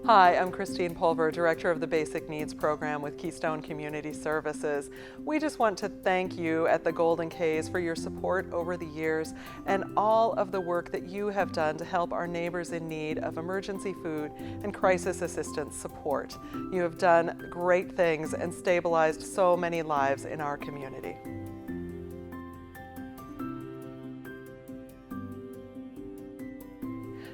Hi, I'm Christine Pulver, Director of the Basic Needs Program with Keystone Community Services. We just want to thank you at the Golden K's for your support over the years and all of the work that you have done to help our neighbors in need of emergency food and crisis assistance support. You have done great things and stabilized so many lives in our community.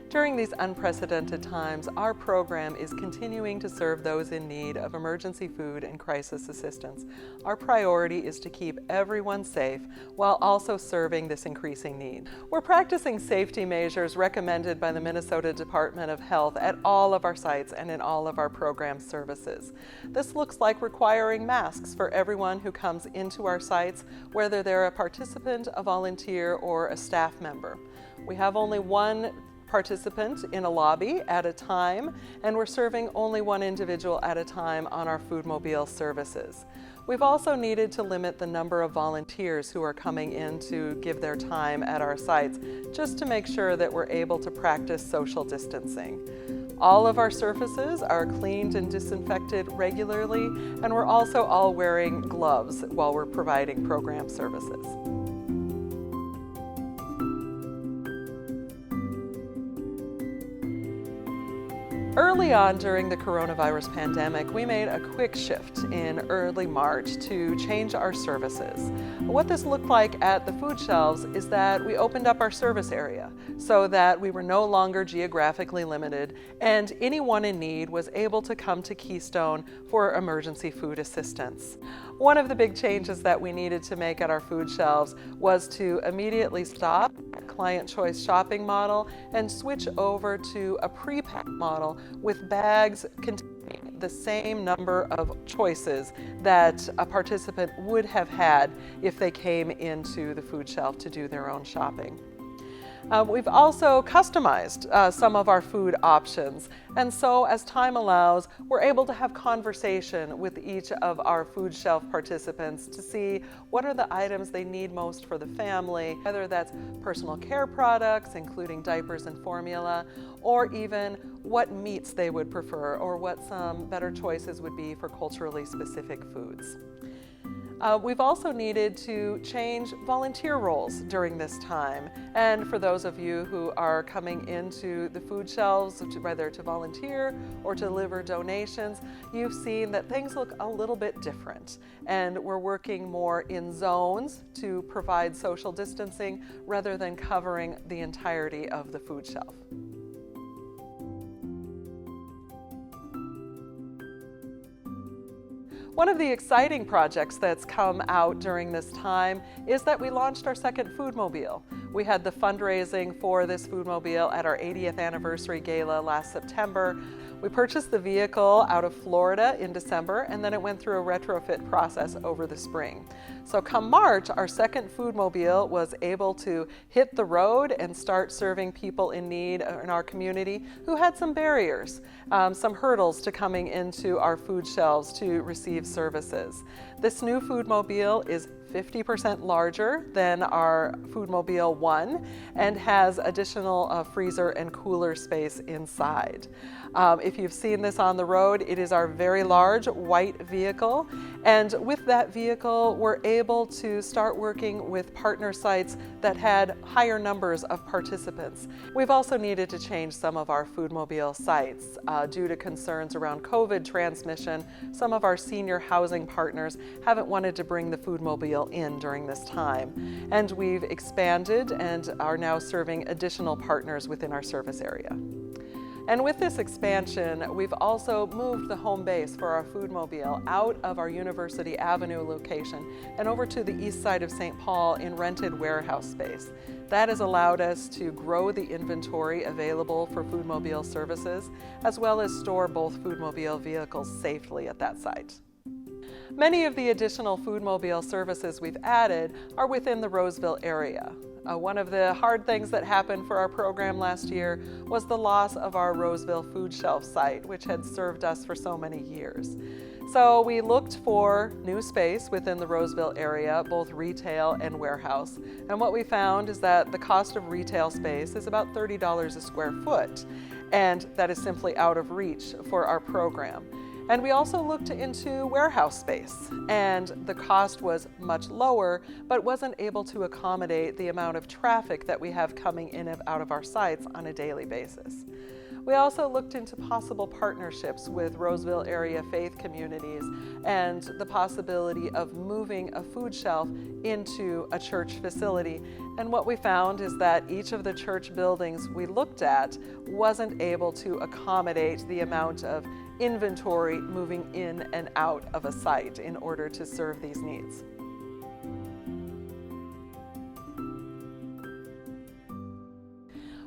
During these unprecedented times, our program is continuing to serve those in need of emergency food and crisis assistance. Our priority is to keep everyone safe while also serving this increasing need. We're practicing safety measures recommended by the Minnesota Department of Health at all of our sites and in all of our program services. This looks like requiring masks for everyone who comes into our sites, whether they're a participant, a volunteer, or a staff member. We have only one participant in a lobby at a time, and we're serving only one individual at a time on our Foodmobile services. We've also needed to limit the number of volunteers who are coming in to give their time at our sites, just to make sure that we're able to practice social distancing. All of our surfaces are cleaned and disinfected regularly, and we're also all wearing gloves while we're providing program services. Early on during the coronavirus pandemic, we made a quick shift in early March to change our services. What this looked like at the food shelves is that we opened up our service area so that we were no longer geographically limited and anyone in need was able to come to Keystone for emergency food assistance. One of the big changes that we needed to make at our food shelves was to immediately stop client choice shopping model and switch over to a pre-pack model with bags containing the same number of choices that a participant would have had if they came into the food shelf to do their own shopping. We've also customized some of our food options, and so as time allows, we're able to have conversation with each of our food shelf participants to see what are the items they need most for the family, whether that's personal care products, including diapers and formula, or even what meats they would prefer, or what some better choices would be for culturally specific foods. We've also needed to change volunteer roles during this time. And for those of you who are coming into the food shelves, whether to volunteer or to deliver donations, you've seen that things look a little bit different. And we're working more in zones to provide social distancing rather than covering the entirety of the food shelf. One of the exciting projects that's come out during this time is that we launched our second Foodmobile. We had the fundraising for this Foodmobile at our 80th anniversary gala last September. We purchased the vehicle out of Florida in December, and then it went through a retrofit process over the spring. So come March, our second Foodmobile was able to hit the road and start serving people in need in our community who had some barriers, some hurdles to coming into our food shelves to receive services. This new Foodmobile is 50% larger than our Foodmobile 1 and has additional freezer and cooler space inside. If you've seen this on the road, it is our very large white vehicle, and with that vehicle we're able to start working with partner sites that had higher numbers of participants. We've also needed to change some of our Foodmobile sites due to concerns around COVID transmission. Some of our senior housing partners haven't wanted to bring the Foodmobile in during this time, and we've expanded and are now serving additional partners within our service area. And with this expansion, we've also moved the home base for our Foodmobile out of our University Avenue location and over to the east side of St. Paul in rented warehouse space. That has allowed us to grow the inventory available for Foodmobile services, as well as store both Foodmobile vehicles safely at that site. Many of the additional Foodmobile services we've added are within the Roseville area. One of the hard things that happened for our program last year was the loss of our Roseville food shelf site, which had served us for so many years. So we looked for new space within the Roseville area, both retail and warehouse. And what we found is that the cost of retail space is about $30 a square foot. and that is simply out of reach for our program. And we also looked into warehouse space, and the cost was much lower, but wasn't able to accommodate the amount of traffic that we have coming in and out of our sites on a daily basis. We also looked into possible partnerships with Roseville area faith communities and the possibility of moving a food shelf into a church facility. And what we found is that each of the church buildings we looked at wasn't able to accommodate the amount of inventory moving in and out of a site in order to serve these needs.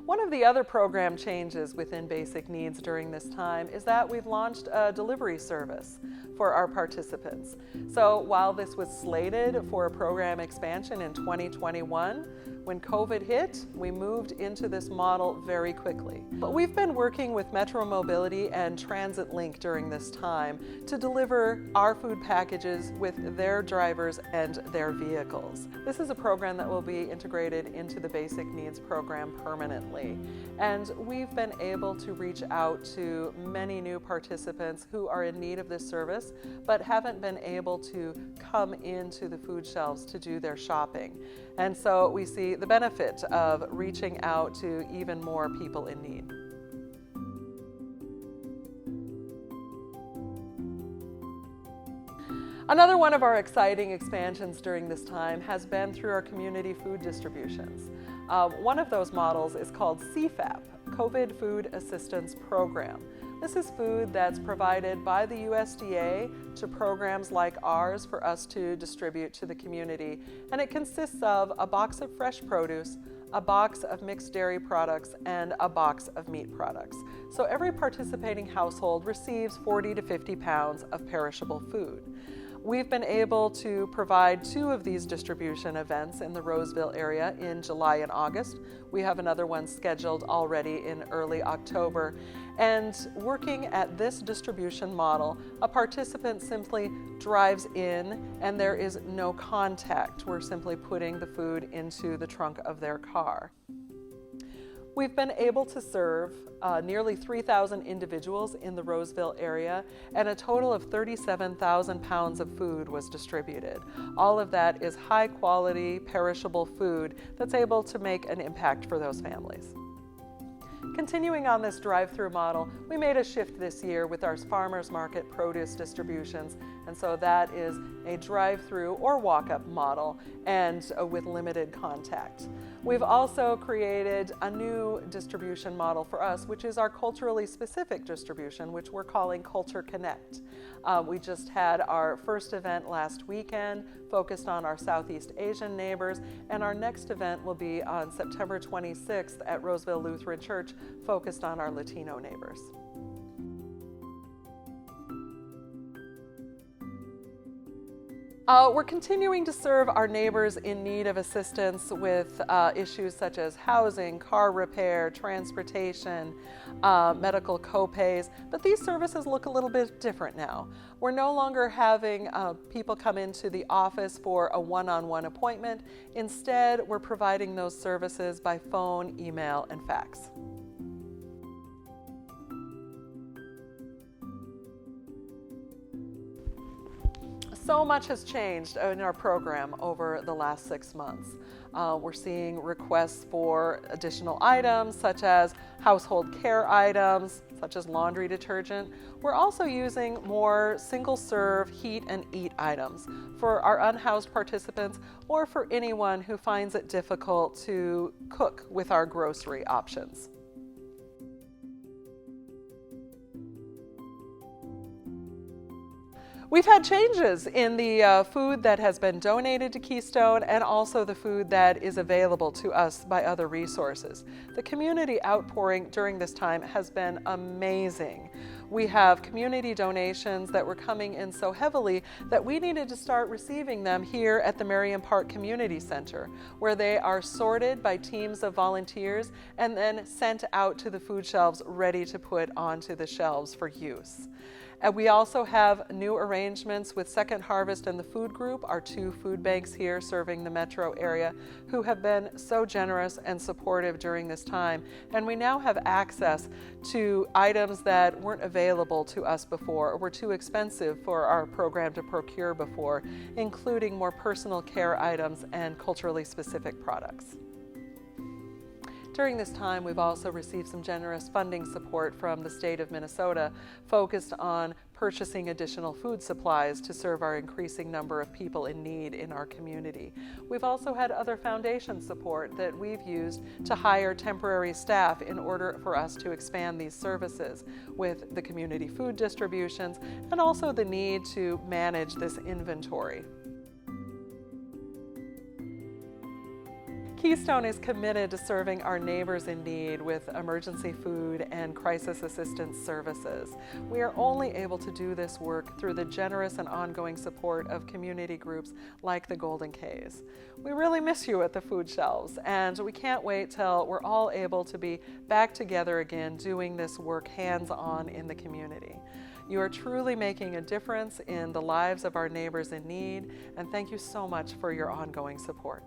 One of the other program changes within Basic Needs during this time is that we've launched a delivery service for our participants. So while this was slated for a program expansion in 2021, when COVID hit, we moved into this model very quickly. But we've been working with Metro Mobility and Transit Link during this time to deliver our food packages with their drivers and their vehicles. This is a program that will be integrated into the Basic Needs program permanently. And we've been able to reach out to many new participants who are in need of this service, but haven't been able to come into the food shelves to do their shopping. And so we see the benefit of reaching out to even more people in need. Another one of our exciting expansions during this time has been through our community food distributions. One of those models is called CFAP, COVID Food Assistance Program. This is food that's provided by the USDA to programs like ours for us to distribute to the community. And it consists of a box of fresh produce, a box of mixed dairy products, and a box of meat products. So every participating household receives 40 to 50 pounds of perishable food. We've been able to provide 2 of these distribution events in the Roseville area in July and August. We have another one scheduled already in early October. And working at this distribution model, a participant simply drives in and there is no contact. We're simply putting the food into the trunk of their car. We've been able to serve nearly 3,000 individuals in the Roseville area, and a total of 37,000 pounds of food was distributed. All of that is high quality, perishable food that's able to make an impact for those families. Continuing on this drive-through model, we made a shift this year with our farmers market produce distributions, and so that is a drive-through or walk-up model and with limited contact. We've also created a new distribution model for us, which is our culturally specific distribution, which we're calling Culture Connect. We just had our first event last weekend focused on our Southeast Asian neighbors, and our next event will be on September 26th at Roseville Lutheran Church, focused on our Latino neighbors. We're continuing to serve our neighbors in need of assistance with issues such as housing, car repair, transportation, medical co-pays, but these services look a little bit different now. We're no longer having people come into the office for a one-on-one appointment. Instead, we're providing those services by phone, email, and fax. So much has changed in our program over the last 6 months. We're seeing requests for additional items such as household care items, such as laundry detergent. We're also using more single-serve heat and eat items for our unhoused participants or for anyone who finds it difficult to cook with our grocery options. We've had changes in the food that has been donated to Keystone and also the food that is available to us by other resources. The community outpouring during this time has been amazing. We have community donations that were coming in so heavily that we needed to start receiving them here at the Marion Park Community Center, where they are sorted by teams of volunteers and then sent out to the food shelves ready to put onto the shelves for use. And we also have new arrangements with Second Harvest and the Food Group, our 2 food banks here serving the metro area, who have been so generous and supportive during this time. And we now have access to items that weren't available to us before or were too expensive for our program to procure before, including more personal care items and culturally specific products. During this time, we've also received some generous funding support from the state of Minnesota focused on purchasing additional food supplies to serve our increasing number of people in need in our community. We've also had other foundation support that we've used to hire temporary staff in order for us to expand these services with the community food distributions and also the need to manage this inventory. Keystone is committed to serving our neighbors in need with emergency food and crisis assistance services. We are only able to do this work through the generous and ongoing support of community groups like the Golden K's. We really miss you at the food shelves, and we can't wait till we're all able to be back together again doing this work hands-on in the community. You are truly making a difference in the lives of our neighbors in need, and thank you so much for your ongoing support.